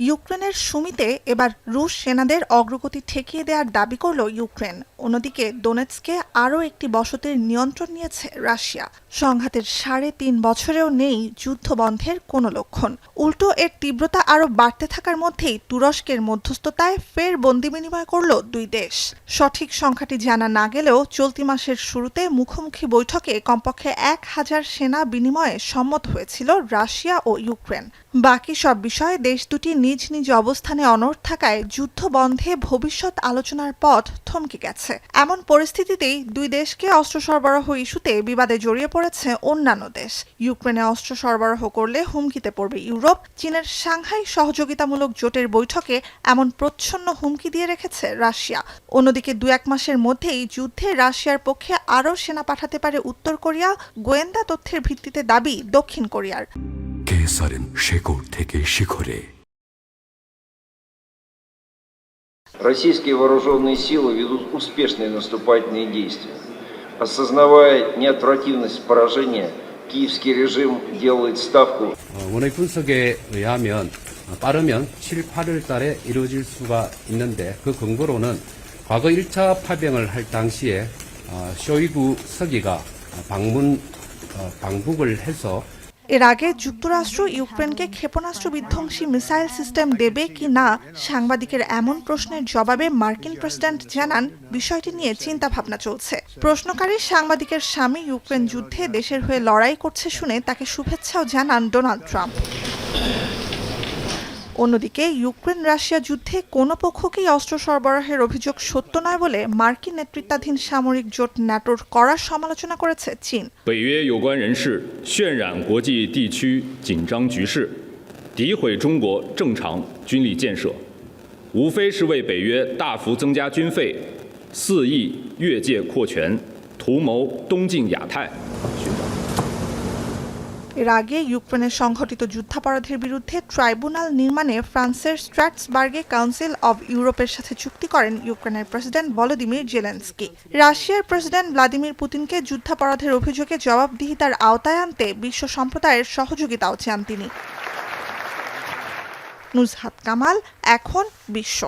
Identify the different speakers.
Speaker 1: ইউক্রেনের সুমিতে এবার রুশ সেনাদের অগ্রগতি ঠেকিয়ে দেওয়ার দাবি করল ইউক্রেন। অন্যদিকে দোনেৎস্কে আরও একটি বসতির নিয়ন্ত্রণ নিয়েছে রাশিয়া। সংঘাতের ৩.৫ বছরেও নেই যুদ্ধ বন্ধের কোনো লক্ষণ। উল্টো এর তীব্রতা আরও বাড়তে থাকার মধ্যেই তুরস্কের মধ্যস্থতায় ফের বন্দি বিনিময় করল দুই দেশ। সঠিক সংখ্যাটি জানা না গেলেও চলতি মাসের শুরুতে মুখোমুখি বৈঠকে কমপক্ষে ১,০০০ সেনা বিনিময়ে সম্মত হয়েছিল রাশিয়া ও ইউক্রেন। বাকি সব বিষয়ে দেশ দুটি নিজ নিজ অবস্থানে অনড় থাকায় যুদ্ধ বন্ধে ভবিষ্যৎ আলোচনার পথ থমকে গেছে। এমন পরিস্থিতিতেই দুই দেশকে অস্ত্র সরবরাহ ইস্যুতে বিবাদে জড়িয়ে পড়েছে অন্যান্য দেশ। ইউক্রেনে অস্ত্র সরবরাহ করলে হুমকিতে পড়বে ইউরোপ। চীনের সাংহাই সহযোগিতামূলক জোটের বৈঠকে এমন প্রচ্ছন্ন হুমকি দিয়ে রেখেছে রাশিয়া। অন্যদিকে ২-১ মাসের মধ্যেই যুদ্ধে রাশিয়ার পক্ষে আরও সেনা পাঠাতে পারে উত্তর কোরিয়া, গোয়েন্দা তথ্যের ভিত্তিতে দাবি দক্ষিণ কোরিয়ার।
Speaker 2: কেসারেন শেকড় থেকে শিখরে।
Speaker 3: Российские вооруженные силы ведут успешные наступательные действия. Осознавая неотвратимость поражения, киевский режим делает ставку.
Speaker 4: 원의 분석에 의하면 빠르면 7, 8월 달에 이루어질 수가 있는데 그 근거로는 과거 1차 파병을 할 당시에 쇼이구 서기가 방북을 해서
Speaker 1: এর আগে যুক্তরাষ্ট্র ইউক্রেনকে ক্ষেপণাস্ত্র বিধ্বংসী মিসাইল সিস্টেম দেবে কি না সাংবাদিকের এমন প্রশ্নের জবাবে মার্কিন প্রেসিডেন্ট জানান, বিষয়টি নিয়ে চিন্তাভাবনা চলছে। প্রশ্নকারী সাংবাদিকের স্বামী ইউক্রেন যুদ্ধে দেশের হয়ে লড়াই করছে শুনে তাকে শুভেচ্ছাও জানান ডোনাল্ড ট্রাম্প। অন্যদিকে ইউক্রেন রাশিয়া যুদ্ধে কোনো পক্ষকেই অস্ত্র সরবরাহের অভিযোগ সত্য নয় বলে মার্কিন নেতৃত্বাধীন সামরিক জোট ন্যাটোর কড়া সমালোচনা করেছে চীন।
Speaker 5: 北约有关人士渲染国际地区紧张局势，诋毁中国正常军力建设，无非是为北约大幅增加军费、肆意越界扩权，图谋东进亚太寻找。
Speaker 1: এর আগে ইউক্রেনের সংঘটিত যুদ্ধাপরাধের বিরুদ্ধে ট্রাইব্যুনাল নির্মাণে ফ্রান্সের স্ট্র্যাসবার্গে কাউন্সিল অব ইউরোপের সাথে চুক্তি করেন ইউক্রেনের প্রেসিডেন্ট ভলোদিমির জেলেনস্কি। রাশিয়ার প্রেসিডেন্ট ভ্লাদিমির পুতিনকে যুদ্ধাপরাধের অভিযোগে জবাবদিহিতার আওতায় আনতে বিশ্ব সম্প্রদায়ের সহযোগিতাও চান তিনি। নুজহাত কামাল, এখন বিশ্ব।